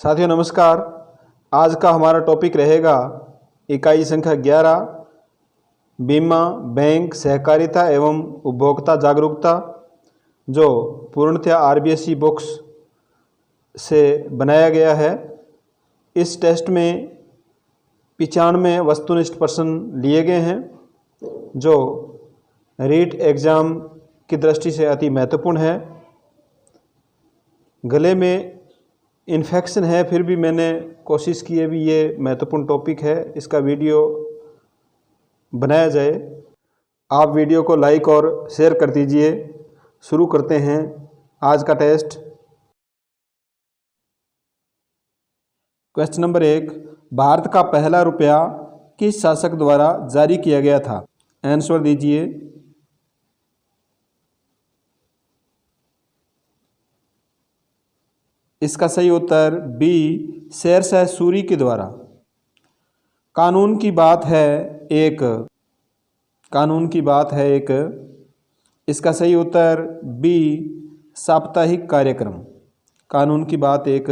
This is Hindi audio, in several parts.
साथियों नमस्कार। आज का हमारा टॉपिक रहेगा इकाई संख्या 11 बीमा, बैंक, सहकारिता एवं उपभोक्ता जागरूकता, जो पूर्णतया आरबीएसई बुक्स से बनाया गया है। इस टेस्ट में 95 वस्तुनिष्ठ प्रश्न लिए गए हैं, जो रीट एग्ज़ाम की दृष्टि से अति महत्वपूर्ण है। गले में इन्फेक्शन है, फिर भी मैंने कोशिश की है भी ये महत्वपूर्ण टॉपिक है, इसका वीडियो बनाया जाए। आप वीडियो को लाइक और शेयर कर दीजिए। शुरू करते हैं आज का टेस्ट। क्वेश्चन नंबर 1, भारत का पहला रुपया किस शासक द्वारा जारी किया गया था? आंसर दीजिए। इसका सही उत्तर बी, शेरशाह सूरी के द्वारा। कानून की बात है एक। इसका सही उत्तर बी, साप्ताहिक कार्यक्रम। कानून की बात एक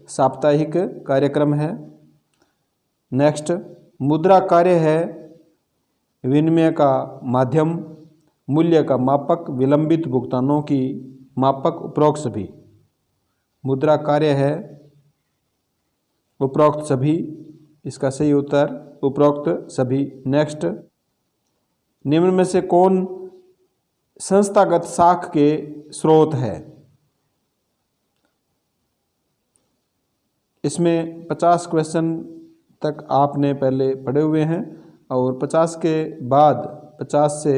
साप्ताहिक कार्यक्रम है। नेक्स्ट, मुद्रा कार्य है विनिमय का माध्यम, मूल्य का मापक, विलंबित भुगतानों की मापक, उपरोक्त सभी। मुद्रा कार्य है उपरोक्त सभी। इसका सही उत्तर उपरोक्त सभी। नेक्स्ट, निम्न में से कौन संस्थागत साख के स्रोत है? इसमें 50 क्वेश्चन तक आपने पहले पढ़े हुए हैं और 50 के बाद 50 से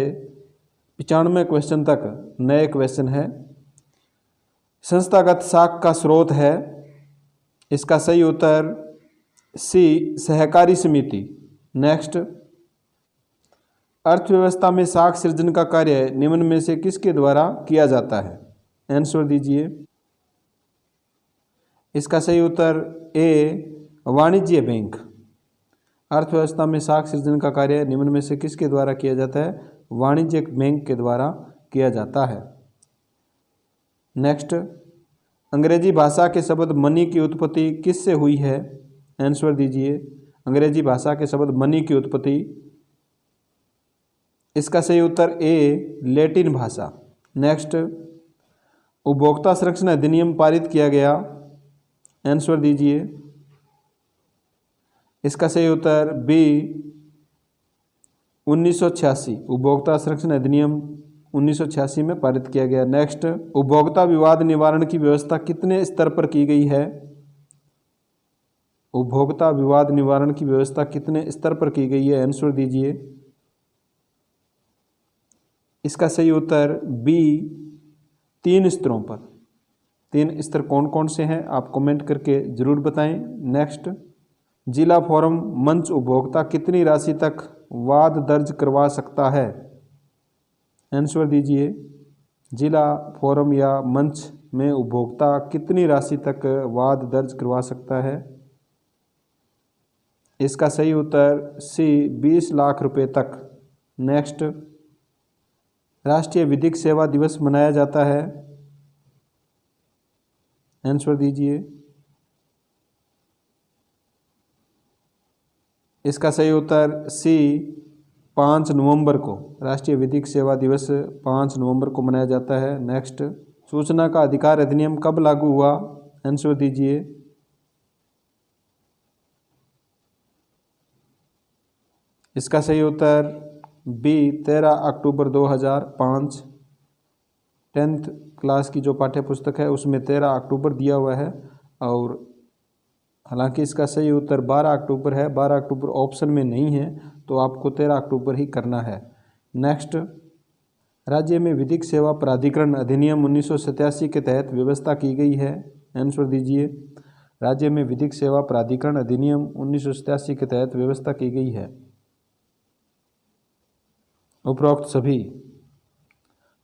95 क्वेश्चन तक नए क्वेश्चन है। संस्थागत साख का स्रोत है, इसका सही उत्तर सी, सहकारी समिति। नेक्स्ट, अर्थव्यवस्था में साख सृजन का कार्य निम्न में से किसके द्वारा किया जाता है? आंसर दीजिए। इसका सही उत्तर ए, वाणिज्य बैंक। अर्थव्यवस्था में साख सृजन का कार्य निम्न में से किसके द्वारा किया जाता है? वाणिज्यिक बैंक के द्वारा किया जाता है। नेक्स्ट, अंग्रेजी भाषा के शब्द मनी की उत्पत्ति किससे हुई है? आंसर दीजिए। अंग्रेजी भाषा के शब्द मनी की उत्पत्ति, इसका सही उत्तर ए, लैटिन भाषा। नेक्स्ट, उपभोक्ता संरक्षण अधिनियम पारित किया गया। आंसर दीजिए। इसका सही उत्तर बी, 1986। उपभोक्ता संरक्षण अधिनियम 1986 में पारित किया गया। नेक्स्ट, उपभोक्ता विवाद निवारण की व्यवस्था कितने स्तर पर की गई है? उपभोक्ता विवाद निवारण की व्यवस्था कितने स्तर पर की गई है? आंसर दीजिए। इसका सही उत्तर बी, 3 स्तरों पर। 3 स्तर कौन कौन से हैं आप कमेंट करके जरूर बताएं। नेक्स्ट, जिला फोरम मंच उपभोक्ता कितनी राशि तक वाद दर्ज करवा सकता है? आंसर दीजिए। जिला फोरम या मंच में उपभोक्ता कितनी राशि तक वाद दर्ज करवा सकता है? इसका सही उत्तर सी, 20 लाख रुपए तक। नेक्स्ट, राष्ट्रीय विधिक सेवा दिवस मनाया जाता है। आंसर दीजिए। इसका सही उत्तर सी, 5 नवंबर को। राष्ट्रीय विधिक सेवा दिवस 5 नवंबर को मनाया जाता है। नेक्स्ट, सूचना का अधिकार अधिनियम कब लागू हुआ? आंसर दीजिए। इसका सही उत्तर बी, 13 अक्टूबर 2005। 10th क्लास की जो पाठ्य पुस्तक है उसमें 13 अक्टूबर दिया हुआ है, और हालांकि इसका सही उत्तर 12 अक्टूबर है। 12 अक्टूबर ऑप्शन में नहीं है, तो आपको 13 अक्टूबर ही करना है। नेक्स्ट, राज्य में विधिक सेवा प्राधिकरण अधिनियम 1987 के तहत व्यवस्था की गई है। आंसर दीजिए। राज्य में विधिक सेवा प्राधिकरण अधिनियम 1987 के तहत व्यवस्था की गई है। उपरोक्त सभी।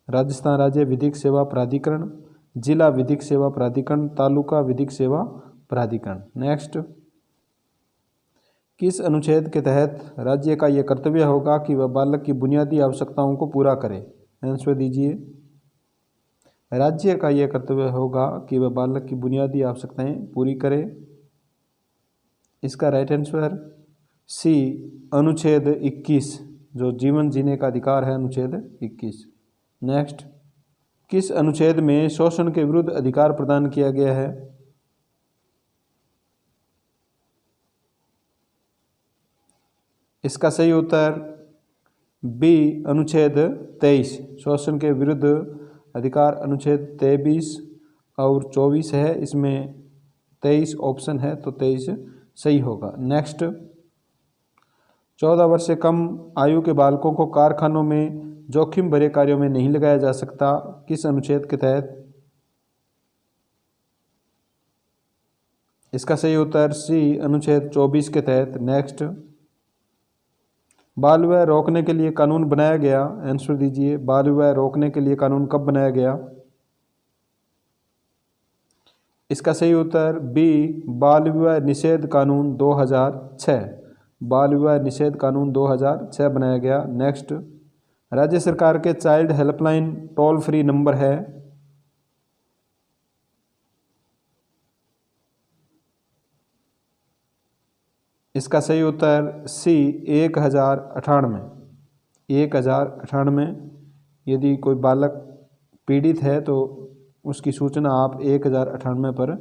राजस्थान राज्य विधिक सेवा प्राधिकरण, जिला विधिक सेवा प्राधिकरण, तालुका विधिक सेवा प्राधिकरण। नेक्स्ट, किस अनुच्छेद के तहत राज्य का यह कर्तव्य होगा कि वह बालक की बुनियादी आवश्यकताओं को पूरा करे? आंसर दीजिए। राज्य का यह कर्तव्य होगा कि वह बालक की बुनियादी आवश्यकताएं पूरी करे। इसका राइट आंसर सी अनुच्छेद 21, जो जीवन जीने का अधिकार है, अनुच्छेद 21। नेक्स्ट, किस अनुच्छेद में शोषण के विरुद्ध अधिकार प्रदान किया गया है? इसका सही उत्तर बी अनुच्छेद 23, शोषण के विरुद्ध अधिकार अनुच्छेद 23 और 24 है, इसमें 23 ऑप्शन है तो 23 सही होगा। नेक्स्ट, 14 वर्ष से कम आयु के बालकों को कारखानों में जोखिम भरे कार्यों में नहीं लगाया जा सकता, किस अनुच्छेद के तहत? इसका सही उत्तर सी अनुच्छेद 24 के तहत। नेक्स्ट, बाल विवाह रोकने के लिए कानून बनाया गया, आंसर दीजिए। बाल विवाह रोकने के लिए कानून कब बनाया गया? इसका सही उत्तर बी बाल विवाह निषेध कानून 2006, बाल विवाह निषेध कानून 2006 बनाया गया। नेक्स्ट, राज्य सरकार के child helpline toll free number है? इसका सही उत्तर सी 1098, 1098। यदि कोई बालक पीड़ित है तो उसकी सूचना आप 1098 पर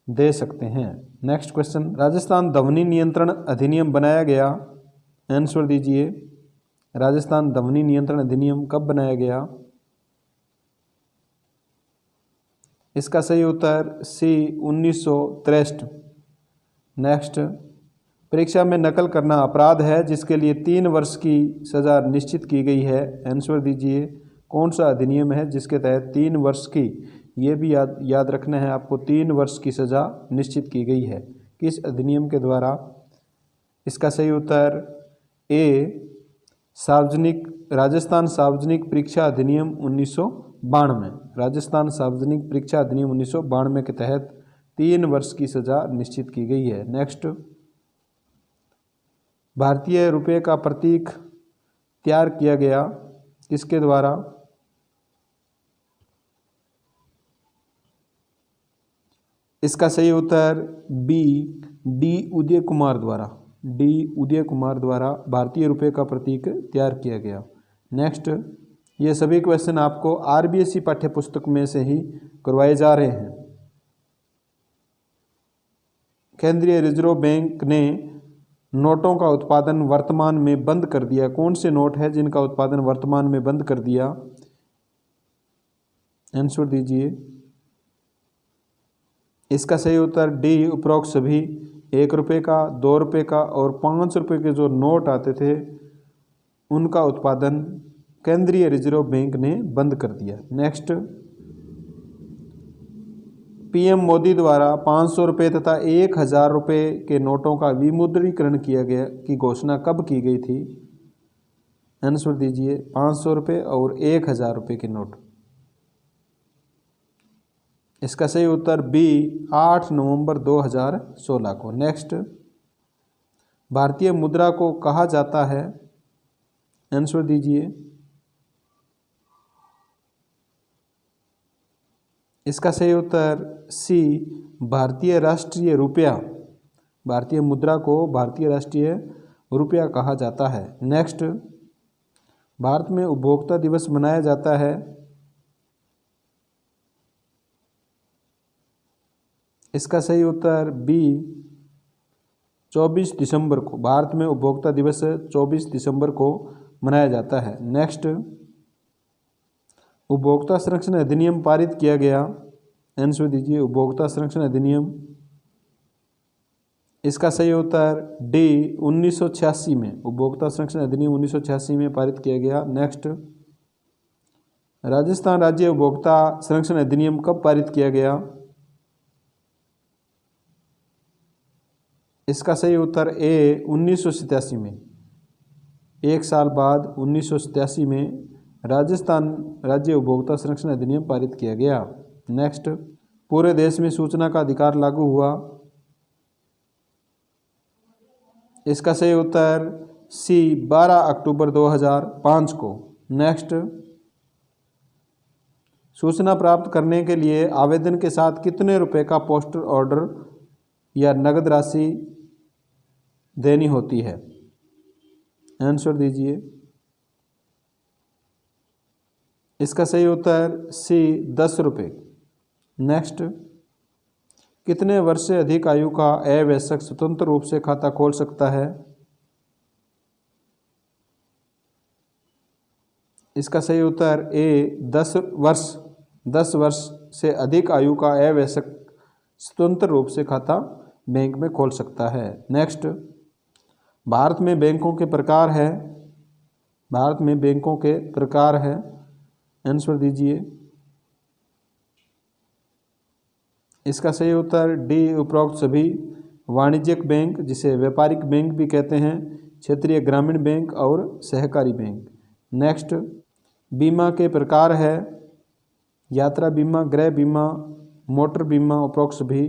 दे सकते हैं। नेक्स्ट क्वेश्चन, राजस्थान ध्वनि नियंत्रण अधिनियम बनाया गया, आंसर दीजिए। राजस्थान ध्वनि नियंत्रण अधिनियम कब बनाया गया? इसका सही उत्तर सी 1963। नेक्स्ट, परीक्षा में नकल करना अपराध है जिसके लिए 3 वर्ष की सज़ा निश्चित की गई है, आंसर दीजिए। कौन सा अधिनियम है जिसके तहत 3 वर्ष की, ये भी याद रखना है आपको, 3 वर्ष की सज़ा निश्चित की गई है, किस अधिनियम के द्वारा? इसका सही उत्तर ए राजस्थान सार्वजनिक परीक्षा अधिनियम 1992, राजस्थान सार्वजनिक परीक्षा अधिनियम 1992 के तहत 3 वर्ष की सज़ा निश्चित की गई है। नेक्स्ट, भारतीय रुपये का प्रतीक तैयार किया गया, किसके द्वारा? इसका सही उत्तर बी डी उदय कुमार द्वारा, डी उदय कुमार द्वारा भारतीय रुपये का प्रतीक तैयार किया गया। नेक्स्ट, ये सभी क्वेश्चन आपको आरबीएसई पाठ्य पुस्तक में से ही करवाए जा रहे हैं। केंद्रीय रिजर्व बैंक ने नोटों का उत्पादन वर्तमान में बंद कर दिया, कौन से नोट है जिनका उत्पादन वर्तमान में बंद कर दिया? आंसर दीजिए। इसका सही उत्तर डी उपरोक्त सभी 1 रुपये का, 2 रुपये का और 5 रुपये के जो नोट आते थे उनका उत्पादन केंद्रीय रिजर्व बैंक ने बंद कर दिया। नेक्स्ट, पीएम मोदी द्वारा 500 रुपये तथा 1000 रुपये के नोटों का विमुद्रीकरण किया गया की घोषणा कब की गई थी? आंसर दीजिए। 500 रुपये और 1000 रुपये के नोट। इसका सही उत्तर बी 8 नवंबर 2016 को। नेक्स्ट, भारतीय मुद्रा को कहा जाता है, आंसर दीजिए। इसका सही उत्तर सी भारतीय राष्ट्रीय रुपया, भारतीय मुद्रा को भारतीय राष्ट्रीय रुपया कहा जाता है। नेक्स्ट, भारत में उपभोक्ता दिवस मनाया जाता है, इसका सही उत्तर बी 24 दिसंबर को, भारत में उपभोक्ता दिवस 24 दिसंबर को मनाया जाता है। नेक्स्ट, उपभोक्ता संरक्षण अधिनियम पारित किया गया, आंसर दीजिए। उपभोक्ता संरक्षण अधिनियम, इसका सही उत्तर डी 1986 में, उपभोक्ता संरक्षण अधिनियम 1986 में पारित किया गया। नेक्स्ट, राजस्थान राज्य उपभोक्ता संरक्षण अधिनियम कब पारित किया गया? इसका सही उत्तर ए 1987 में, 1 साल बाद 1987 में राजस्थान राज्य उपभोक्ता संरक्षण अधिनियम पारित किया गया। नेक्स्ट, पूरे देश में सूचना का अधिकार लागू हुआ, इसका सही उत्तर सी 12 अक्टूबर 2005 को। नेक्स्ट, सूचना प्राप्त करने के लिए आवेदन के साथ कितने रुपए का पोस्टल ऑर्डर या नगद राशि देनी होती है। आंसर दीजिए। इसका सही उत्तर सी 10 रुपये। नेक्स्ट, कितने वर्ष से अधिक आयु का अवयस्क स्वतंत्र रूप से खाता खोल सकता है? इसका सही उत्तर ए 10 वर्ष। 10 वर्ष से अधिक आयु का अवयस्क स्वतंत्र रूप से खाता बैंक में खोल सकता है। नेक्स्ट, भारत में बैंकों के प्रकार है। भारत में बैंकों के प्रकार है। आंसर दीजिए। इसका सही उत्तर डी उपरोक्त सभी। वाणिज्यिक बैंक, जिसे व्यापारिक बैंक भी कहते हैं, क्षेत्रीय ग्रामीण बैंक और सहकारी बैंक। नेक्स्ट, बीमा के प्रकार है। यात्रा बीमा, गृह बीमा, मोटर बीमा, उपरोक्त सभी।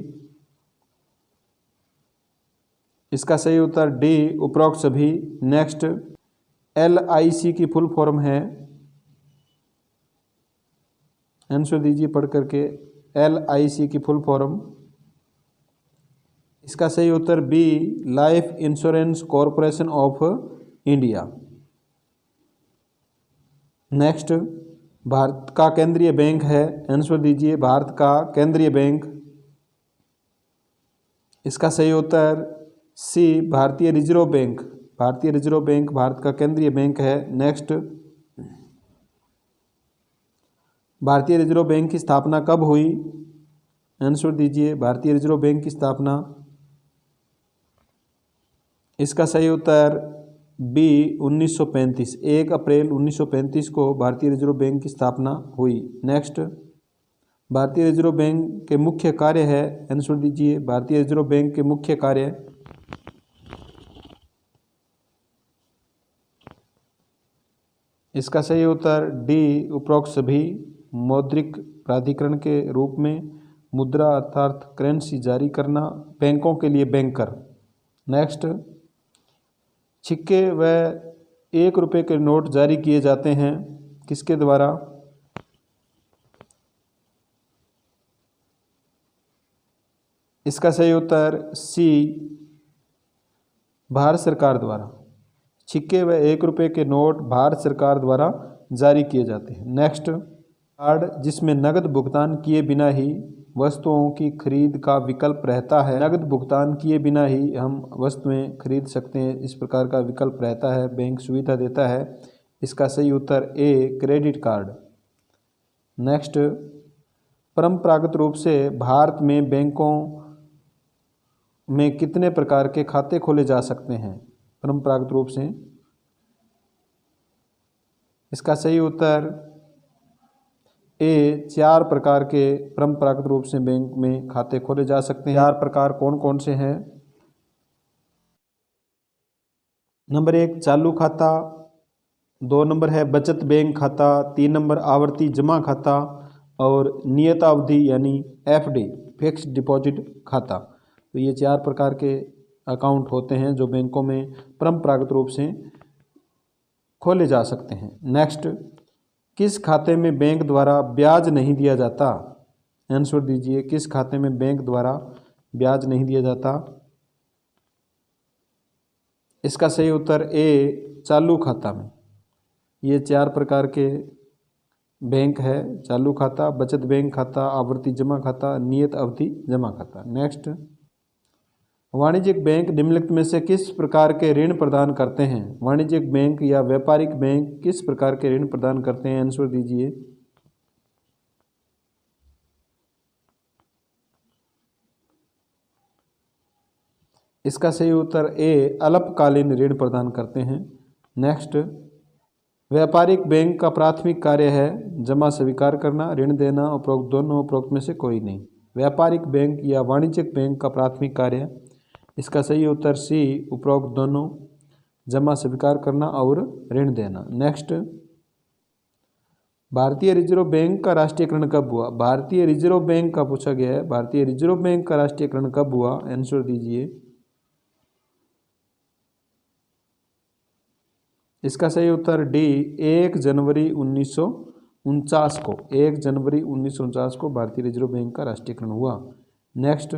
इसका सही उत्तर डी उपरोक्त सभी। नेक्स्ट, LIC की फुल फॉर्म है। आंसर दीजिए पढ़ करके। LIC की फुल फॉर्म। इसका सही उत्तर B life insurance corporation of India. Next, Bharat का केंद्रीय बैंक है। आंसर दीजिए। भारत का केंद्रीय बैंक। इसका सही उत्तर सी भारतीय रिजर्व बैंक। भारतीय रिजर्व बैंक भारत का केंद्रीय बैंक है। नेक्स्ट, भारतीय रिजर्व बैंक की स्थापना कब हुई? आंसर दीजिए। भारतीय रिजर्व बैंक की स्थापना। इसका सही उत्तर बी 1935। 1 अप्रैल 1935 को भारतीय रिजर्व बैंक की स्थापना हुई। नेक्स्ट, भारतीय रिजर्व बैंक के मुख्य कार्य है। आंसर दीजिए। भारतीय रिजर्व बैंक के मुख्य कार्य। इसका सही उत्तर डी उपरोक्त सभी। मौद्रिक प्राधिकरण के रूप में मुद्रा अर्थात करेंसी जारी करना, बैंकों के लिए बैंकर। नेक्स्ट, सिक्के व 1 रुपये के नोट जारी किए जाते हैं, किसके द्वारा? इसका सही उत्तर सी भारत सरकार द्वारा। सिक्के व 1 रुपये के नोट भारत सरकार द्वारा जारी किए जाते हैं। नेक्स्ट, कार्ड जिसमें नकद भुगतान किए बिना ही वस्तुओं की खरीद का विकल्प रहता है। नकद भुगतान किए बिना ही हम वस्तुएं खरीद सकते हैं, इस प्रकार का विकल्प रहता है, बैंक सुविधा देता है। इसका सही उत्तर ए क्रेडिट कार्ड। नेक्स्ट, परंपरागत रूप से भारत में बैंकों में कितने प्रकार के खाते खोले जा सकते हैं? परंपरागत रूप से। इसका सही उत्तर ए 4 प्रकार के परंपरागत रूप से बैंक में खाते खोले जा सकते हैं। 4 प्रकार कौन कौन से हैं? नंबर 1 चालू खाता, 2 नंबर है बचत बैंक खाता, 3 नंबर आवर्ती जमा खाता और नियत अवधि यानी FD फिक्स्ड डिपॉजिट खाता। तो ये 4 प्रकार के अकाउंट होते हैं जो बैंकों में परंपरागत रूप से खोले जा सकते हैं। नेक्स्ट, किस खाते में बैंक द्वारा ब्याज नहीं दिया जाता? आंसर दीजिए। किस खाते में बैंक द्वारा ब्याज नहीं दिया जाता? इसका सही उत्तर ए चालू खाता में। ये 4 प्रकार के बैंक है। चालू खाता, बचत बैंक खाता, आवर्ती जमा खाता, नियत अवधि जमा खाता। नेक्स्ट, वाणिज्यिक बैंक निम्नलिखित में से किस प्रकार के ऋण प्रदान करते हैं? वाणिज्यिक बैंक या व्यापारिक बैंक किस प्रकार के ऋण प्रदान करते हैं? आंसर दीजिए। इसका सही उत्तर ए अल्पकालीन ऋण प्रदान करते हैं। नेक्स्ट, व्यापारिक बैंक का प्राथमिक कार्य है जमा स्वीकार करना, ऋण देना, उपरोक्त दोनों, उपरोक्त में से कोई नहीं। व्यापारिक बैंक या वाणिज्यिक बैंक का प्राथमिक कार्य। इसका सही उत्तर सी उपरोक्त दोनों, जमा स्वीकार करना और ऋण देना। नेक्स्ट, भारतीय रिजर्व बैंक का राष्ट्रीयकरण कब हुआ? भारतीय रिजर्व बैंक का पूछा गया है। भारतीय रिजर्व बैंक का राष्ट्रीयकरण कब हुआ? आंसर दीजिए। इसका सही उत्तर डी 1 जनवरी 1949 को। 1 जनवरी 1949 को भारतीय रिजर्व बैंक का राष्ट्रीयकरण हुआ। नेक्स्ट,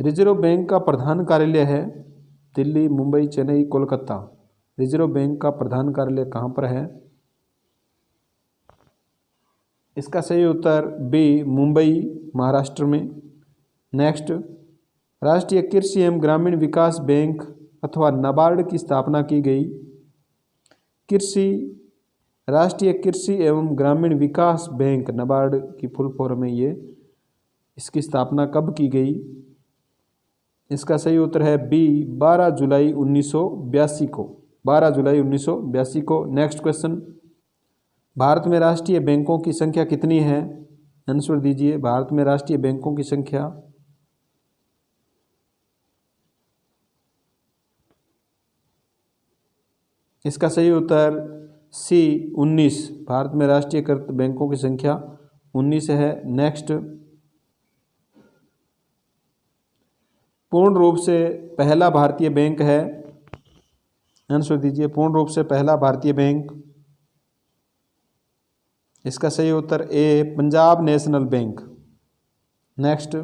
रिजर्व बैंक का प्रधान कार्यालय है दिल्ली, मुंबई, चेन्नई, कोलकाता। रिजर्व बैंक का प्रधान कार्यालय कहाँ पर है? इसका सही उत्तर बी, मुंबई, महाराष्ट्र में। नेक्स्ट, राष्ट्रीय कृषि एवं ग्रामीण विकास बैंक अथवा नाबार्ड की स्थापना की गई। राष्ट्रीय कृषि एवं ग्रामीण विकास बैंक नाबार्ड की फुल फॉर्म है ये। इसकी स्थापना कब की गई? इसका सही उत्तर है बी, 12 जुलाई 1982 को। 12 जुलाई 1982 को। नेक्स्ट क्वेश्चन, भारत में राष्ट्रीय बैंकों की संख्या कितनी है? आंसर दीजिए। भारत में राष्ट्रीय बैंकों की संख्या इसका सही उत्तर सी, 19। भारत में राष्ट्रीयकृत बैंकों की संख्या 19 है। नेक्स्ट, पूर्ण रूप से पहला भारतीय बैंक है। आंसर दीजिए। पूर्ण रूप से पहला भारतीय बैंक। इसका सही उत्तर A, Punjab National Bank. Next,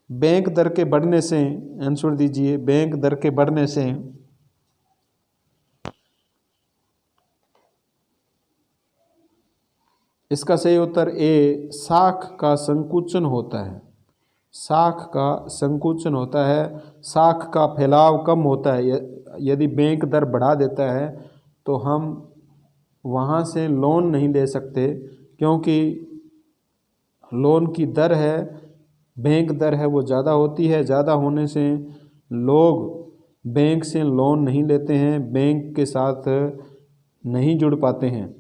bank दर के बढ़ने से, आंसर दीजिए, बैंक दर के बढ़ने से इसका सही उत्तर ए, साख का संकुचन होता है। साख का संकुचन होता है, साख का फैलाव कम होता है। यदि बैंक दर बढ़ा देता है तो हम वहाँ से लोन नहीं ले सकते, क्योंकि लोन की दर है, बैंक दर है, वो ज़्यादा होती है। ज़्यादा होने से लोग बैंक से लोन नहीं लेते हैं, बैंक के साथ नहीं जुड़ पाते हैं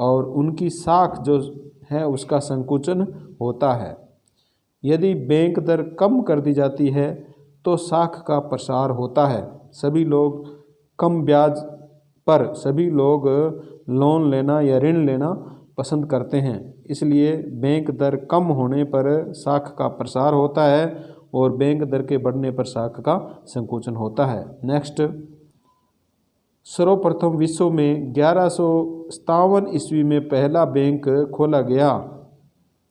और उनकी साख जो है उसका संकुचन होता है। यदि बैंक दर कम कर दी जाती है तो साख का प्रसार होता है। सभी लोग कम ब्याज पर सभी लोग लोन लेना या ऋण लेना पसंद करते हैं, इसलिए बैंक दर कम होने पर साख का प्रसार होता है और बैंक दर के बढ़ने पर साख का संकुचन होता है। नेक्स्ट, सर्वप्रथम विश्व में 1157 ईस्वी में पहला बैंक खोला गया।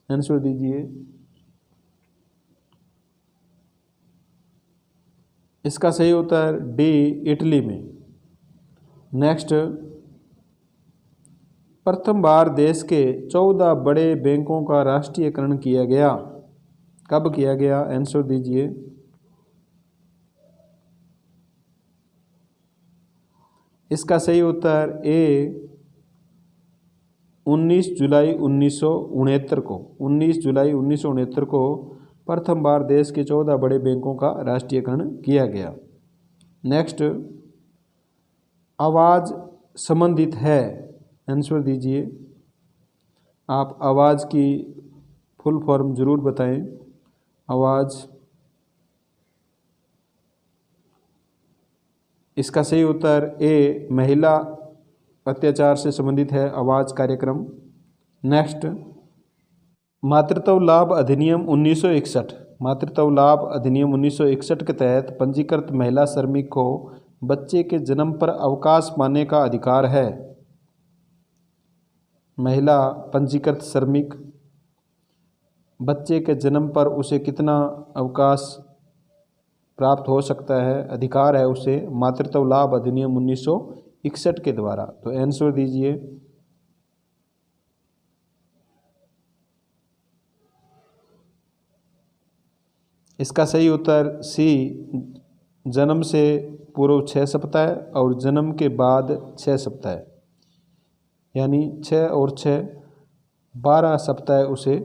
आंसर दीजिए। इसका सही उत्तर डी, इटली में। नेक्स्ट, प्रथम बार देश के 14 बड़े बैंकों का राष्ट्रीयकरण किया गया। कब किया गया? आंसर दीजिए। इसका सही उत्तर ए, 19 जुलाई 1969 को। 19 जुलाई 1969 को प्रथम बार देश के 14 बड़े बैंकों का राष्ट्रीयकरण किया गया। नेक्स्ट, आवाज़ संबंधित है। आंसर दीजिए। आप आवाज़ की फुल फॉर्म जरूर बताएं। आवाज़, इसका सही उत्तर ए, महिला अत्याचार से संबंधित है आवाज़ कार्यक्रम। नेक्स्ट, मातृत्व लाभ अधिनियम 1961। मातृत्व लाभ अधिनियम 1961 के तहत पंजीकृत महिला श्रमिक को बच्चे के जन्म पर अवकाश पाने का अधिकार है। महिला पंजीकृत श्रमिक बच्चे के जन्म पर उसे कितना अवकाश प्राप्त हो सकता है, अधिकार है उसे मातृत्व लाभ अधिनियम 1961 के द्वारा। तो आंसर दीजिए। इसका सही उत्तर सी, जन्म से पूर्व 6 सप्ताह और जन्म के बाद 6 सप्ताह, यानी 6 और 6 12 सप्ताह उसे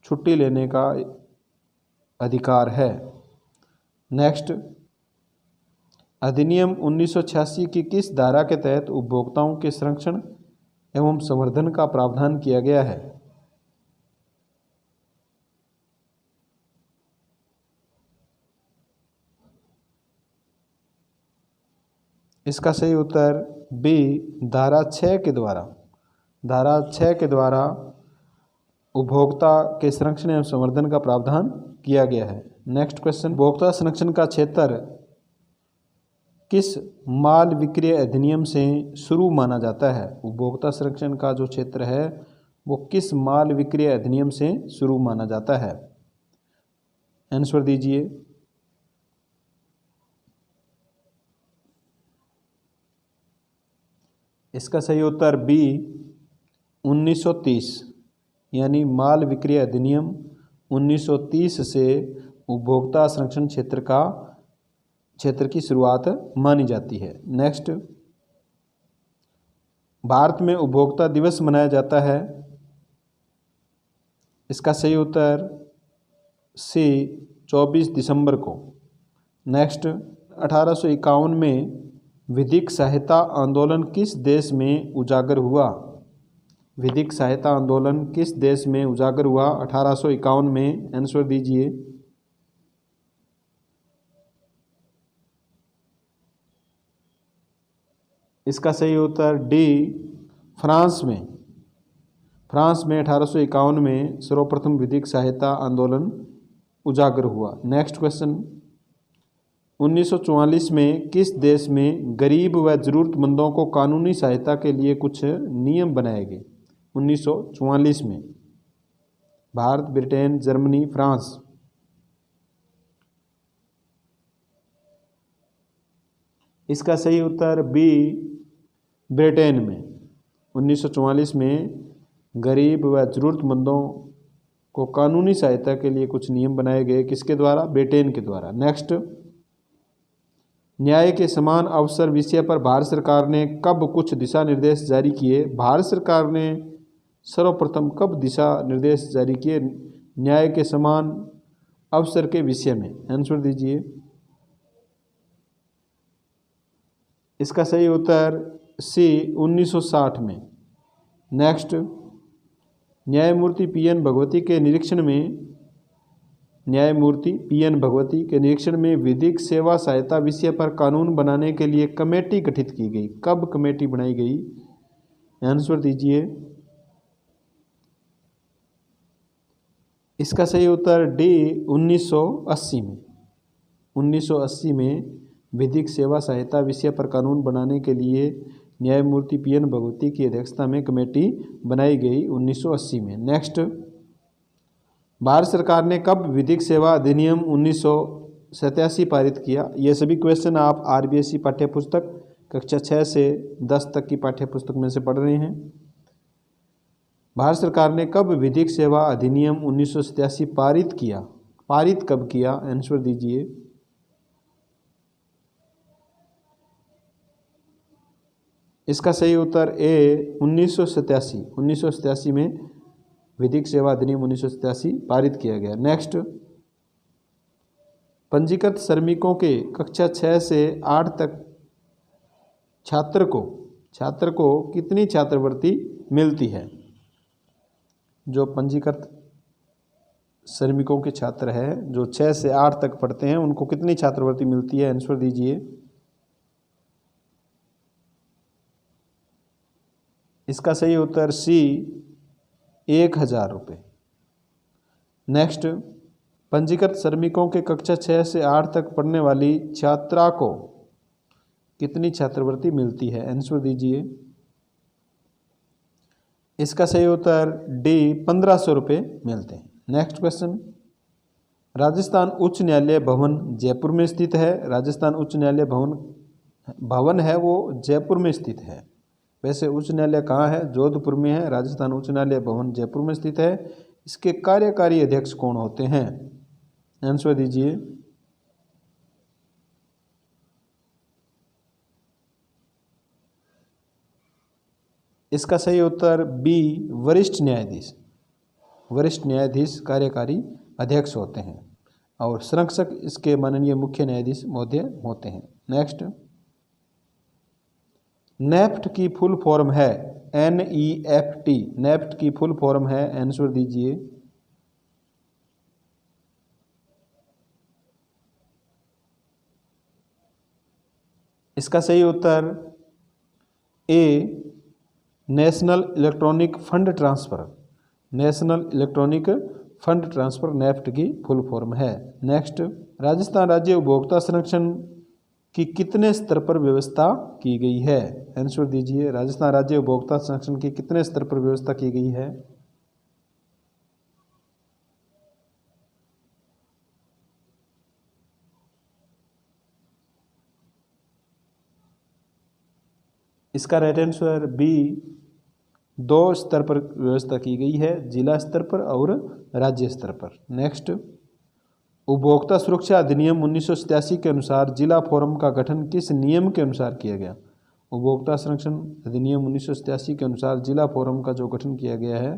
छुट्टी लेने का अधिकार है। नेक्स्ट, अधिनियम 1986 की किस धारा के तहत उपभोक्ताओं के संरक्षण एवं संवर्धन का प्रावधान किया गया है? इसका सही उत्तर बी, धारा 6 के द्वारा। धारा 6 के द्वारा उपभोक्ता के संरक्षण एवं संवर्धन का प्रावधान किया गया है। नेक्स्ट क्वेश्चन, उपभोक्ता संरक्षण का क्षेत्र किस माल विक्रय अधिनियम से शुरू माना जाता है? उपभोक्ता संरक्षण का जो क्षेत्र है वो किस माल विक्रय अधिनियम से शुरू माना जाता है? आंसर दीजिए। इसका सही उत्तर बी 1930, यानी माल विक्रय अधिनियम 1930 से उपभोक्ता संरक्षण क्षेत्र की शुरुआत मानी जाती है। नेक्स्ट, भारत में उपभोक्ता दिवस मनाया जाता है। इसका सही उत्तर सी 24 दिसंबर को। नेक्स्ट, 1851 में विधिक सहायता आंदोलन किस देश में उजागर हुआ? विधिक सहायता आंदोलन किस देश में उजागर हुआ 1851 में? आंसर दीजिए। इसका सही उत्तर डी फ्रांस में। फ्रांस में 1851 में सर्वप्रथम विधिक सहायता आंदोलन उजागर हुआ। नेक्स्ट क्वेश्चन, 1944 में किस देश में गरीब व जरूरतमंदों को कानूनी सहायता के लिए कुछ नियम बनाए गए? 1944 में। Bharat, Britain, Germany, France. इसका सही उत्तर बी ब्रिटेन में। 1944 में गरीब व जरूरतमंदों को कानूनी सहायता के लिए कुछ नियम बनाए गए। किसके द्वारा? ब्रिटेन के द्वारा। नेक्स्ट, न्याय के समान अवसर विषय पर भारत सरकार ने कब कुछ दिशा निर्देश जारी किए? भारत सरकार ने सर्वप्रथम कब दिशा निर्देश जारी किए न्याय के समान अवसर के विषय में? आंसर दीजिए। इसका सही उत्तर सी 1960 में। नेक्स्ट, न्यायमूर्ति पीएन भगवती के निरीक्षण में विधिक सेवा सहायता विषय पर कानून बनाने के लिए कमेटी गठित की गई। कब कमेटी बनाई गई? आंसर दीजिए। इसका सही उत्तर डी 1980 में। 1980 में विधिक सेवा सहायता विषय पर कानून बनाने के लिए न्यायमूर्ति पीएन भगवती की अध्यक्षता में कमेटी बनाई गई 1980 में। नेक्स्ट, भारत सरकार ने कब विधिक सेवा अधिनियम 1987 पारित किया? ये सभी क्वेश्चन आप आरबीएसई पाठ्यपुस्तक कक्षा 6 से 10 तक की पाठ्यपुस्तक में से पढ़ रहे हैं। भारत सरकार ने कब विधिक सेवा अधिनियम 1987 पारित किया? पारित कब किया? आंसर दीजिए। इसका सही उत्तर ए 1987। 1987 में विधिक सेवा अधिनियम 1987 पारित किया गया। नेक्स्ट, पंजीकृत श्रमिकों के कक्षा 6 से 8 तक छात्र को कितनी छात्रवृत्ति मिलती है? जो पंजीकृत श्रमिकों के छात्र हैं जो 6 से 8 तक पढ़ते हैं उनको कितनी छात्रवृत्ति मिलती है? आंसर दीजिए। इसका सही उत्तर सी 1000 रुपये। नेक्स्ट, पंजीकृत श्रमिकों के कक्षा 6 से 8 तक पढ़ने वाली छात्रा को कितनी छात्रवृत्ति मिलती है? आंसर दीजिए। इसका सही उत्तर डी 1500 रुपये मिलते हैं। नेक्स्ट क्वेश्चन, राजस्थान उच्च न्यायालय भवन जयपुर में स्थित है। राजस्थान उच्च न्यायालय भवन है वो जयपुर में स्थित है। वैसे उच्च न्यायालय कहाँ है? जोधपुर में है। राजस्थान उच्च न्यायालय भवन जयपुर में स्थित है। इसके कार्यकारी अध्यक्ष कौन होते हैं? आंसर दीजिए। इसका सही उत्तर बी वरिष्ठ न्यायाधीश। वरिष्ठ न्यायाधीश कार्यकारी अध्यक्ष होते हैं और संरक्षक इसके माननीय मुख्य न्यायाधीश महोदय होते हैं। नेक्स्ट, नेफ्ट की फुल फॉर्म है NEFT। नेफ्ट की फुल फॉर्म है, आंसर दीजिए। इसका सही उत्तर A national electronic fund transfer. National electronic fund transfer NEFT की फुल फॉर्म है। नेक्स्ट, राजस्थान राज्य उपभोक्ता संरक्षण की कितने स्तर पर व्यवस्था की गई है? आंसर दीजिए। राजस्थान राज्य उपभोक्ता संरक्षण की कितने स्तर पर व्यवस्था की गई है? इसका राइट आंसर बी, 2 स्तर पर व्यवस्था की गई है, जिला स्तर पर और राज्य स्तर पर। नेक्स्ट, उपभोक्ता सुरक्षा अधिनियम 1987 के अनुसार जिला फोरम का गठन किस नियम के अनुसार किया गया? उपभोक्ता संरक्षण अधिनियम 1987 के अनुसार जिला फोरम का जो गठन किया गया है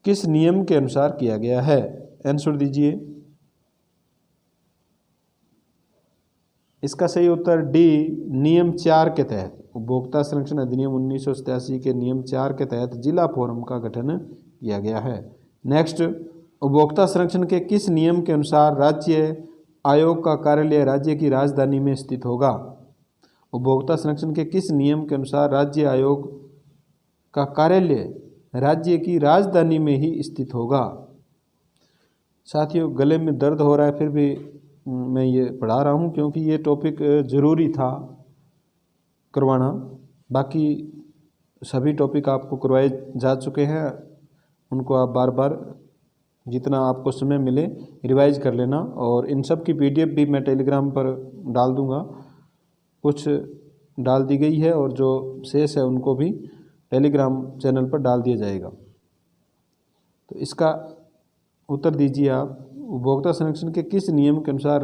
किस नियम के अनुसार किया गया है? आंसर दीजिए। इसका सही उत्तर डी, नियम 4 के तहत। उपभोक्ता संरक्षण अधिनियम 1987 के नियम 4 के तहत जिला फोरम का गठन किया गया है। नेक्स्ट, उपभोक्ता संरक्षण के किस नियम के अनुसार राज्य आयोग का कार्यालय राज्य की राजधानी में स्थित होगा? उपभोक्ता संरक्षण के किस नियम के अनुसार राज्य आयोग का कार्यालय राज्य की राजधानी में ही स्थित होगा? साथियों, गले में दर्द हो रहा है, फिर भी मैं ये पढ़ा रहा हूँ क्योंकि ये टॉपिक ज़रूरी था करवाना। बाकी सभी टॉपिक आपको करवाए जा चुके हैं, उनको आप बार बार जितना आपको समय मिले रिवाइज कर लेना। और इन सब की PDF भी मैं टेलीग्राम पर डाल दूँगा, कुछ डाल दी गई है और जो शेष है उनको भी टेलीग्राम चैनल पर डाल दिया जाएगा। तो इसका उत्तर दीजिए आप, उपभोक्ता संरक्षण के किस नियम के अनुसार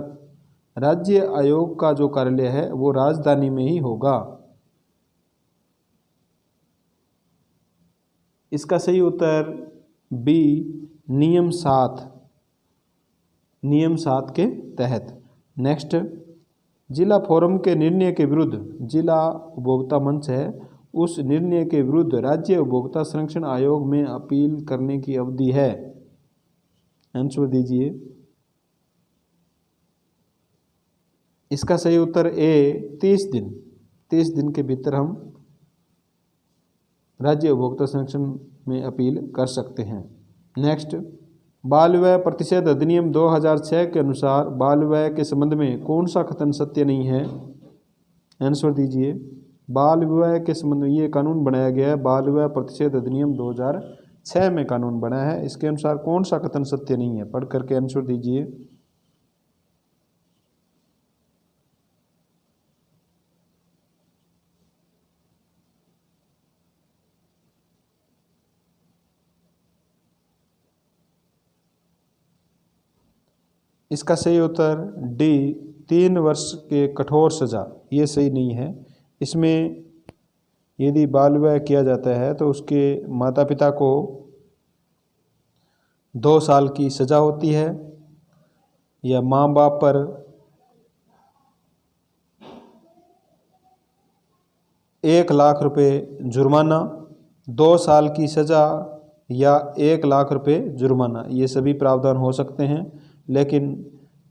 राज्य आयोग का जो कार्यालय है वो राजधानी में ही होगा? इसका सही उत्तर बी, नियम 7 के तहत। नेक्स्ट, जिला फोरम के निर्णय के विरुद्ध जिला उपभोक्ता मंच है, उस निर्णय के विरुद्ध राज्य उपभोक्ता संरक्षण आयोग में अपील करने की अवधि है। आंसर दीजिए। इसका सही उत्तर ए, 30 दिन। 30 दिन के भीतर हम राज्य उपभोक्ता संरक्षण में अपील कर सकते हैं। नेक्स्ट, बाल विवाह प्रतिषेध अधिनियम 2006 के अनुसार बाल विवाह के संबंध में कौन सा कथन सत्य नहीं है? आंसर दीजिए। बाल विवाह के संबंध में ये कानून बनाया गया है, बाल विवाह प्रतिषेध अधिनियम 2006 में कानून बना है, इसके अनुसार कौन सा कथन सत्य नहीं है? पढ़ करके आंसर दीजिए। इसका सही उत्तर डी, 3 वर्ष के कठोर सजा। ये सही नहीं है। इसमें यदि बाल विवाह किया जाता है तो उसके माता पिता को 2 साल की सज़ा होती है, या माँ बाप पर 1 लाख रुपए जुर्माना, 2 साल की सज़ा या 1 लाख रुपए जुर्माना, ये सभी प्रावधान हो सकते हैं। लेकिन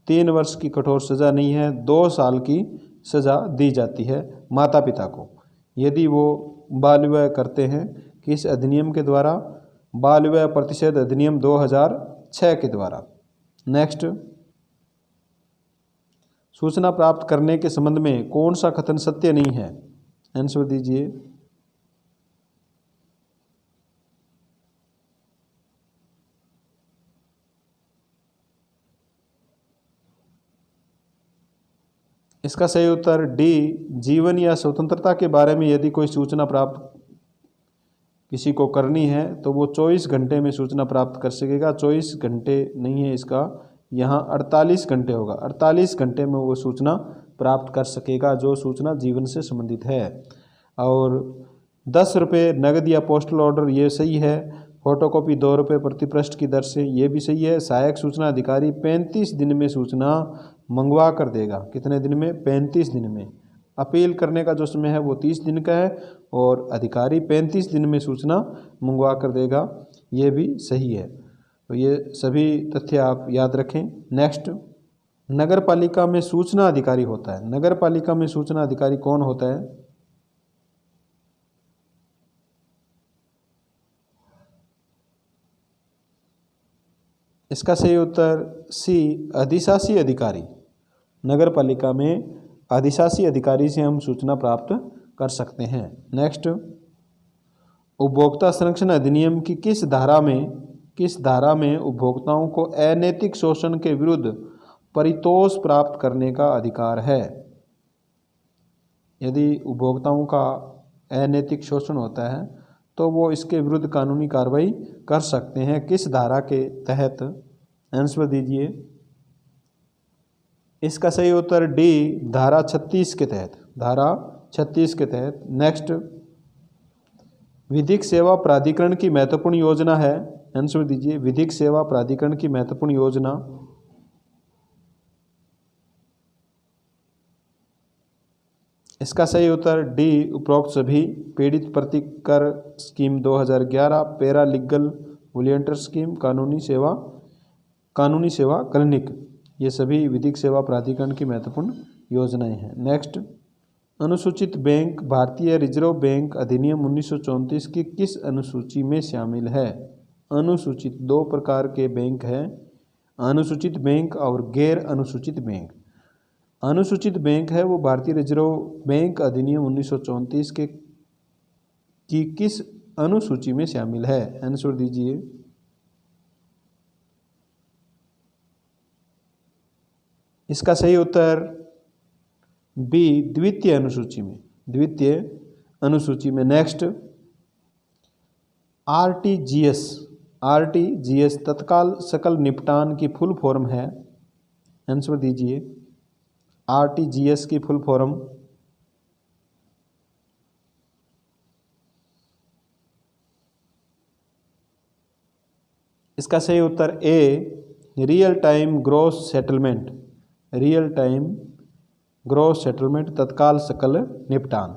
3 वर्ष की कठोर सज़ा नहीं है, 2 साल की सज़ा दी जाती है माता पिता को यदि वो बाल विवाह करते हैं। किस अधिनियम के द्वारा? बाल विवाह प्रतिषेध अधिनियम 2006 के द्वारा। नेक्स्ट, सूचना प्राप्त करने के संबंध में कौन सा कथन सत्य नहीं है? आंसर दीजिए। इसका सही उत्तर डी, जीवन या स्वतंत्रता के बारे में यदि कोई सूचना प्राप्त किसी को करनी है तो वो 24 घंटे में सूचना प्राप्त कर सकेगा। 24 घंटे नहीं है इसका, यहाँ 48 घंटे होगा। 48 घंटे में वो सूचना प्राप्त कर सकेगा जो सूचना जीवन से संबंधित है। और 10 रुपये नगद या पोस्टल ऑर्डर, ये सही है। फोटोकॉपी 2 रुपये प्रति पृष्ठ की दर से, ये भी सही है। सहायक सूचना अधिकारी 35 दिन में सूचना मंगवा कर देगा। कितने दिन में? 35 दिन में। अपील करने का जो समय है वो 30 दिन का है और अधिकारी 35 दिन में सूचना मंगवा कर देगा, ये भी सही है। तो ये सभी तथ्य आप याद रखें। नेक्स्ट, नगर पालिका में सूचना अधिकारी होता है। नगर पालिका में सूचना अधिकारी कौन होता है? इसका सही उत्तर सी, अधिशासी अधिकारी। नगर पालिका में अधिशासी अधिकारी से हम सूचना प्राप्त कर सकते हैं। नेक्स्ट, उपभोक्ता संरक्षण अधिनियम की किस धारा में उपभोक्ताओं को अनैतिक शोषण के विरुद्ध परितोष प्राप्त करने का अधिकार है? यदि उपभोक्ताओं का अनैतिक शोषण होता है तो वो इसके विरुद्ध कानूनी कार्रवाई कर सकते हैं। किस धारा के तहत? आंसर दीजिए। इसका सही उत्तर डी, धारा 36 के तहत। धारा 36 के तहत। नेक्स्ट, विधिक सेवा प्राधिकरण की महत्वपूर्ण योजना है। आंसर दीजिए। विधिक सेवा प्राधिकरण की महत्वपूर्ण योजना। इसका सही उत्तर डी, उपरोक्त सभी। पीड़ित प्रतिकर scheme 2011, para legal volunteer scheme, कानूनी सेवा क्लिनिक, ये सभी विधिक सेवा प्राधिकरण की महत्वपूर्ण योजनाएं हैं। नेक्स्ट, अनुसूचित बैंक भारतीय रिजर्व बैंक अधिनियम 1934 की किस अनुसूची में शामिल है? अनुसूचित, दो प्रकार के बैंक हैं, अनुसूचित बैंक और गैर अनुसूचित बैंक। अनुसूचित बैंक है वो भारतीय रिजर्व बैंक अधिनियम 1934 के की किस अनुसूची में शामिल है? आंसर दीजिए। इसका सही उत्तर बी, द्वितीय अनुसूची में। द्वितीय अनुसूची में। नेक्स्ट, आरटीजीएस तत्काल सकल निपटान की फुल फॉर्म है। आंसर दीजिए। आरटीजीएस की फुल फॉर्म। इसका सही उत्तर A, real time gross settlement. Real time gross settlement, तत्काल सकल निपटान।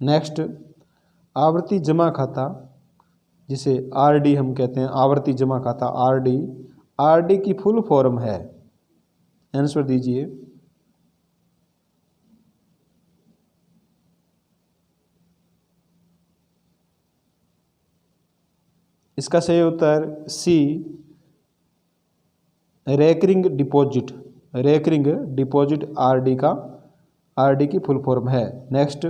नेक्स्ट, आवर्ती जमा खाता, जिसे आरडी हम कहते हैं, आवर्ती जमा खाता, आरडी की फुल फॉर्म है। आंसर दीजिए। इसका सही उत्तर C, recurring deposit. Recurring deposit RD की फुल फॉर्म है। नेक्स्ट,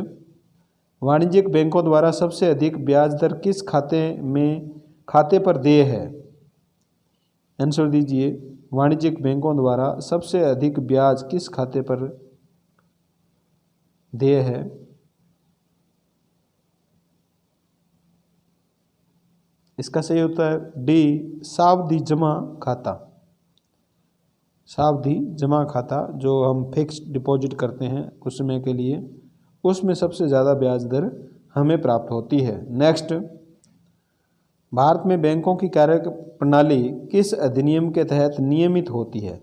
वाणिज्यिक बैंकों द्वारा सबसे अधिक ब्याज दर किस खाते पर देय है? आंसर दीजिए। वाणिज्यिक बैंकों द्वारा सबसे अधिक ब्याज किस खाते पर देय है? इसका सही उत्तर डी, सावधि जमा खाता। सावधि जमा खाता, जो हम फिक्स्ड डिपॉजिट करते हैं कुछ समय के लिए, उसमें सबसे ज़्यादा ब्याज दर हमें प्राप्त होती है। नेक्स्ट, भारत में बैंकों की कार्य प्रणाली किस अधिनियम के तहत नियमित होती है?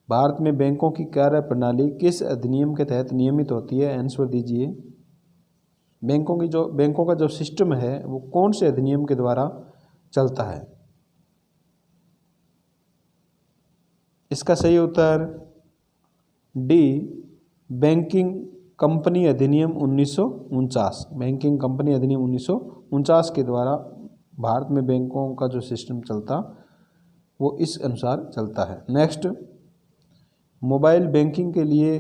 भारत में बैंकों की कार्य प्रणाली किस अधिनियम के तहत नियमित होती है? आंसर दीजिए। बैंकों का जो सिस्टम है वो कौन से अधिनियम के द्वारा चलता है? इसका सही उत्तर डी, बैंकिंग कंपनी अधिनियम 1949। बैंकिंग कंपनी अधिनियम 1949 के द्वारा भारत में बैंकों का जो सिस्टम चलता वो इस अनुसार चलता है। नेक्स्ट, मोबाइल बैंकिंग के लिए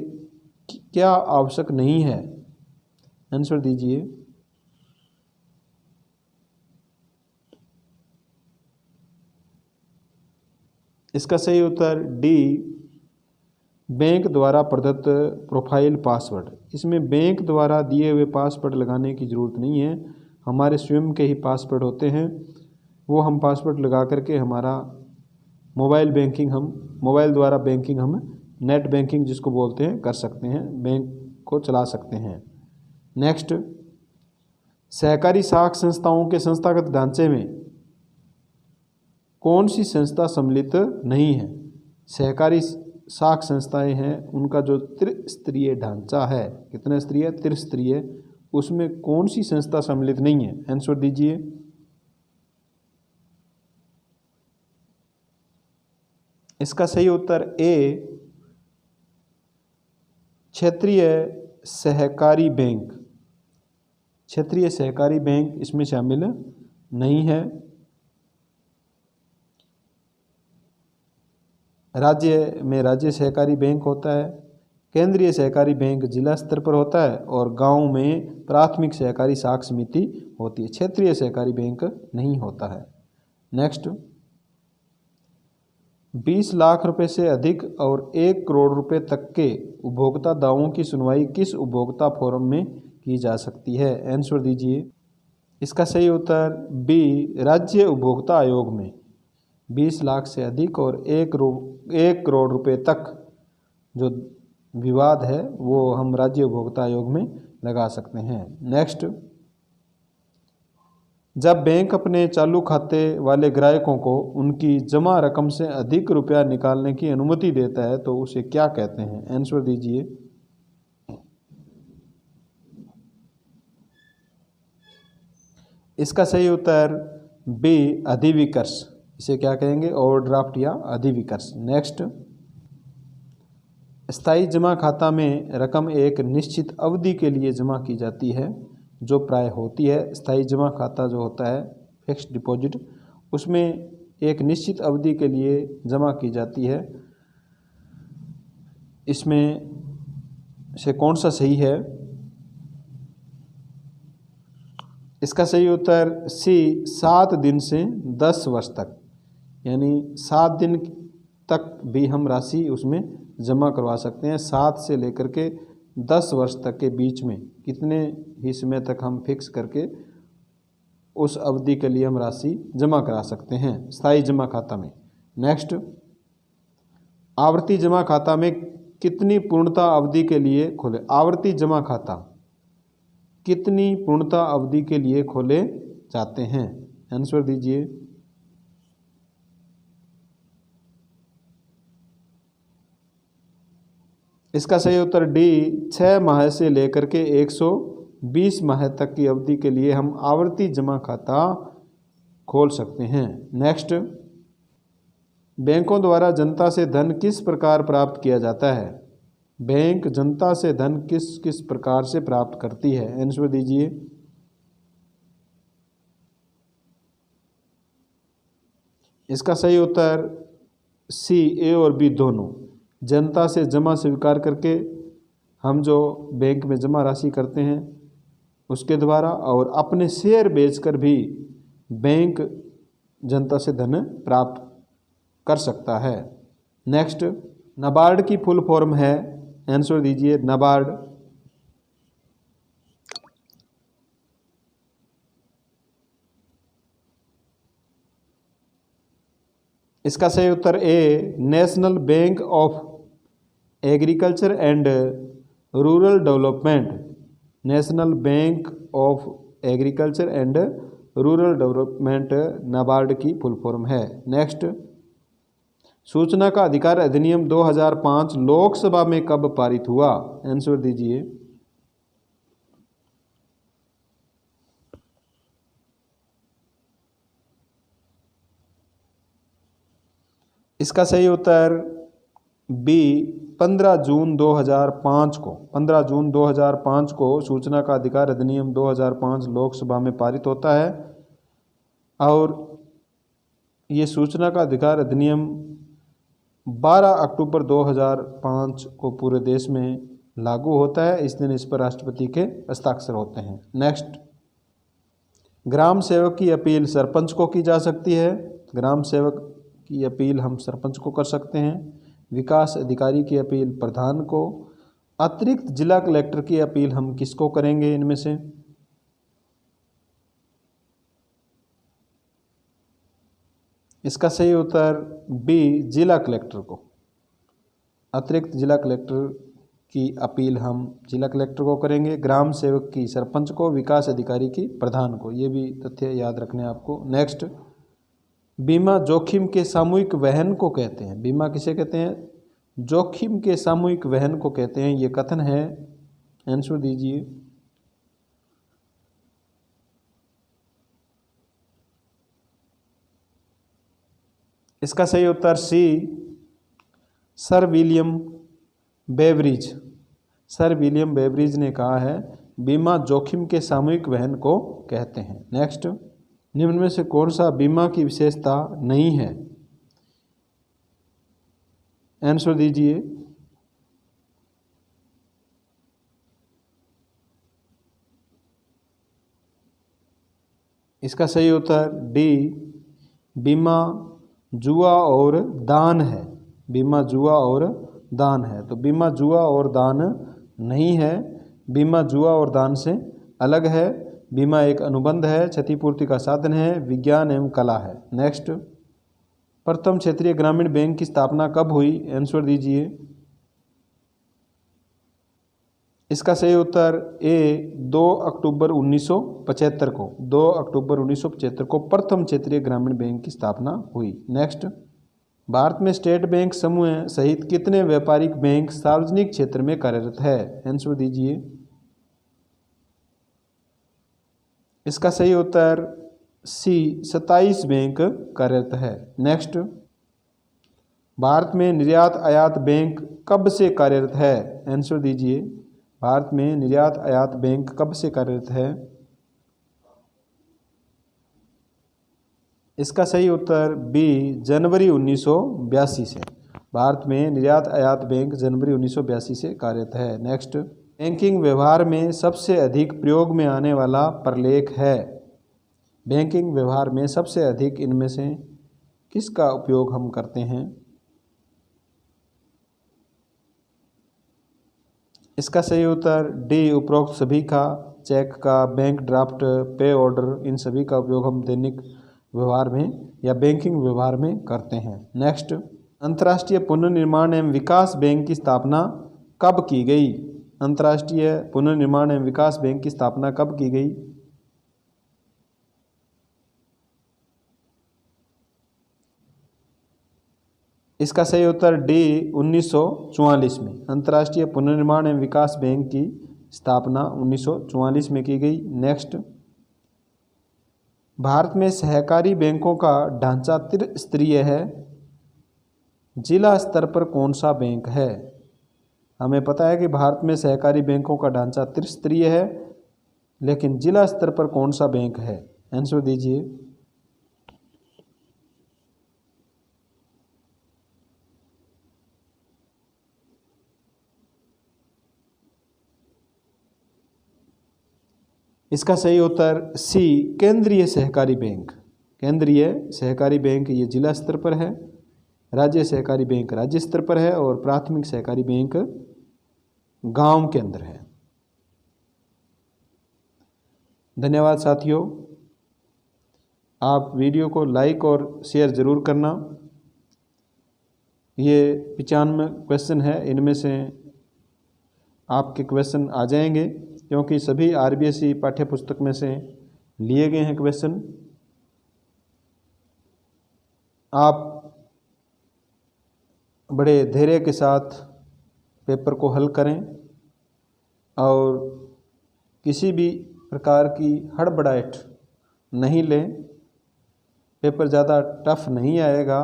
क्या आवश्यक नहीं है? आंसर दीजिए। इसका सही उत्तर डी, बैंक द्वारा प्रदत्त प्रोफाइल पासवर्ड। इसमें बैंक द्वारा दिए हुए पासवर्ड लगाने की ज़रूरत नहीं है, हमारे स्वयं के ही पासवर्ड होते हैं। वो हम पासवर्ड लगा करके हमारा मोबाइल द्वारा बैंकिंग हम नेट बैंकिंग जिसको बोलते हैं कर सकते हैं, बैंक को चला सकते हैं। नेक्स्ट, सहकारी साख संस्थाओं के संस्थागत ढांचे में कौन सी संस्था सम्मिलित नहीं है? सहकारी साख संस्थाएं हैं, उनका जो त्रिस्तरीय ढांचा है, कितने स्तरीय? त्रिस्तरीय, उसमें कौन सी संस्था सम्मिलित नहीं है? आंसर दीजिए। इसका सही उत्तर ए, क्षेत्रीय सहकारी बैंक। क्षेत्रीय सहकारी बैंक इसमें शामिल नहीं है। राज्य में राज्य सहकारी बैंक होता है, केंद्रीय सहकारी बैंक जिला स्तर पर होता है और गांव में प्राथमिक सहकारी साख समिति होती है। क्षेत्रीय सहकारी बैंक नहीं होता है। नेक्स्ट, 20 लाख रुपए से अधिक और 1 करोड़ रुपए तक के उपभोक्ता दावों की सुनवाई किस उपभोक्ता फोरम में की जा सकती है? आंसर दीजिए। इसका सही उत्तर बी, राज्य उपभोक्ता आयोग में। 20 लाख से अधिक और 1 करोड़ रुपए तक जो विवाद है वो हम राज्य उपभोक्ता आयोग में लगा सकते हैं। नेक्स्ट, जब बैंक अपने चालू खाते वाले ग्राहकों को उनकी जमा रकम से अधिक रुपया निकालने की अनुमति देता है तो उसे क्या कहते हैं? आंसर दीजिए। इसका सही उत्तर बी, अधिविकर्ष। इसे क्या कहेंगे? ओवरड्राफ्ट या अधिविकर्ष। नेक्स्ट, स्थायी जमा खाता में रकम एक निश्चित अवधि के लिए जमा की जाती है जो प्राय होती है। स्थायी जमा खाता जो होता है फिक्स्ड डिपॉजिट, उसमें एक निश्चित अवधि के लिए जमा की जाती है। इसमें से कौन सा सही है? इसका सही उत्तर सी, 7 दिन से 10 वर्ष तक, यानी 7 दिन तक भी हम राशि उसमें जमा करवा सकते हैं। 7 से लेकर के 10 वर्ष तक के बीच में कितने ही समय तक हम फिक्स करके उस अवधि के लिए हम राशि जमा करा सकते हैं स्थायी जमा खाता में। नेक्स्ट, आवर्ती जमा खाता में कितनी पूर्णता अवधि के लिए खोले? आवर्ती जमा खाता कितनी पूर्णता अवधि के लिए खोले जाते हैं? आंसर दीजिए। इसका सही उत्तर डी, 6 माह से लेकर के 120 माह तक की अवधि के लिए हम आवर्ती जमा खाता खोल सकते हैं। नेक्स्ट, बैंकों द्वारा जनता से धन किस प्रकार प्राप्त किया जाता है? बैंक जनता से धन किस किस प्रकार से प्राप्त करती है? आंसर दीजिए। इसका सही उत्तर सी, ए और बी दोनों। जनता से जमा स्वीकार करके हम जो बैंक में जमा राशि करते हैं उसके द्वारा, और अपने शेयर बेचकर भी बैंक जनता से धन प्राप्त कर सकता है। नेक्स्ट, नाबार्ड की फुल फॉर्म है? आंसर दीजिए। नाबार्ड। इसका सही उत्तर A, national bank of agriculture and rural development. National bank of agriculture and rural development NABARD की फुल फॉर्म है। नेक्स्ट, सूचना का अधिकार अधिनियम 2005 लोकसभा में कब पारित हुआ? आंसर दीजिए। इसका सही उत्तर बी, 15 जून 2005 को। 15 जून 2005 को सूचना का अधिकार अधिनियम 2005 लोकसभा में पारित होता है, और ये सूचना का अधिकार अधिनियम 12 अक्टूबर 2005 को पूरे देश में लागू होता है। इस दिन इस पर राष्ट्रपति के हस्ताक्षर होते हैं। नेक्स्ट, ग्राम सेवक की अपील सरपंच को की जा सकती है। ग्राम सेवक की अपील हम सरपंच को कर सकते हैं। विकास अधिकारी की अपील प्रधान को। अतिरिक्त जिला कलेक्टर की अपील हम किसको करेंगे इनमें से? इसका सही उत्तर बी, जिला कलेक्टर को। अतिरिक्त जिला कलेक्टर की अपील हम जिला कलेक्टर को करेंगे। ग्राम सेवक की सरपंच को, विकास अधिकारी की प्रधान को। ये भी तथ्य याद रखने आपको। नेक्स्ट, बीमा जोखिम के सामूहिक वहन को कहते हैं। बीमा किसे कहते हैं? जोखिम के सामूहिक वहन को कहते हैं। ये कथन है। आंसर दीजिए। इसका सही उत्तर C, sir William Beveridge. Sir William Beveridge ने कहा है बीमा जोखिम के सामूहिक वहन को कहते हैं। नेक्स्ट, निम्न में से कौन सा बीमा की विशेषता नहीं है? आंसर दीजिए। इसका सही उत्तर डी, बीमा जुआ और दान है। बीमा जुआ और दान है, तो बीमा जुआ और दान नहीं है। बीमा जुआ और दान से अलग है। बीमा एक अनुबंध है, क्षतिपूर्ति का साधन है, विज्ञान एवं कला है। नेक्स्ट, प्रथम क्षेत्रीय ग्रामीण बैंक की स्थापना कब हुई? आंसर दीजिए। इसका सही उत्तर ए 2 अक्टूबर 1975 को 2 अक्टूबर 1975 को प्रथम क्षेत्रीय ग्रामीण बैंक की स्थापना हुई। नेक्स्ट, भारत में स्टेट बैंक समूह सहित कितने व्यापारिक बैंक सार्वजनिक क्षेत्र में कार्यरत है? आंसर दीजिए। इसका सही उत्तर सी 27 बैंक कार्यरत है। नेक्स्ट, भारत में निर्यात आयात बैंक कब से कार्यरत है? आंसर दीजिए। भारत में निर्यात आयात बैंक कब से कार्यरत है? इसका सही उत्तर बी जनवरी 1982 से। भारत में निर्यात आयात बैंक जनवरी 1982 से कार्यरत है। नेक्स्ट, बैंकिंग व्यवहार में सबसे अधिक प्रयोग में आने वाला प्रलेख है। बैंकिंग व्यवहार में सबसे अधिक इनमें से किसका उपयोग हम करते हैं? इसका सही उत्तर डी उपरोक्त सभी का, चेक का, बैंक ड्राफ्ट, पे ऑर्डर, इन सभी का उपयोग हम दैनिक व्यवहार में या बैंकिंग व्यवहार में करते हैं। नेक्स्ट, अंतर्राष्ट्रीय पुनर्निर्माण एवं विकास बैंक की स्थापना कब की गई? अंतर्राष्ट्रीय पुनर्निर्माण एवं विकास बैंक की स्थापना कब की गई? इसका सही उत्तर डी 1944 में। अंतर्राष्ट्रीय पुनर्निर्माण एवं विकास बैंक की स्थापना 1944 में की गई। नेक्स्ट, भारत में सहकारी बैंकों का ढांचा त्रिस्तरीय है। जिला स्तर पर कौन सा बैंक है? हमें पता है कि भारत में सहकारी बैंकों का ढांचा त्रिस्तरीय है, लेकिन जिला स्तर पर कौन सा बैंक है? आंसर दीजिए। इसका सही उत्तर सी केंद्रीय सहकारी बैंक। केंद्रीय सहकारी बैंक ये जिला स्तर पर है, राज्य सहकारी बैंक राज्य स्तर पर है और प्राथमिक सहकारी बैंक गांव के अंदर है। धन्यवाद साथियों, आप वीडियो को लाइक और शेयर ज़रूर करना। ये 95 क्वेश्चन है, इनमें से आपके क्वेश्चन आ जाएंगे क्योंकि सभी आरबीएसई पाठ्य पुस्तक में से लिए गए हैं क्वेश्चन। आप बड़े धैर्य के साथ पेपर को हल करें और किसी भी प्रकार की हड़बड़ाहट नहीं लें। पेपर ज़्यादा टफ नहीं आएगा,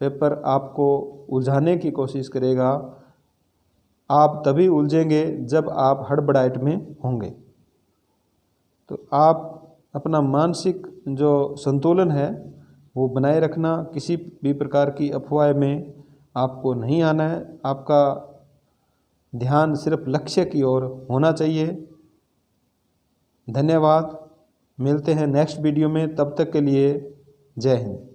पेपर आपको उलझाने की कोशिश करेगा। आप तभी उलझेंगे जब आप हड़बड़ाहट में होंगे। तो आप अपना मानसिक जो संतुलन है वो बनाए रखना। किसी भी प्रकार की अफवाह में आपको नहीं आना है। आपका ध्यान सिर्फ लक्ष्य की ओर होना चाहिए। धन्यवाद, मिलते हैं नेक्स्ट वीडियो में। तब तक के लिए जय हिंद।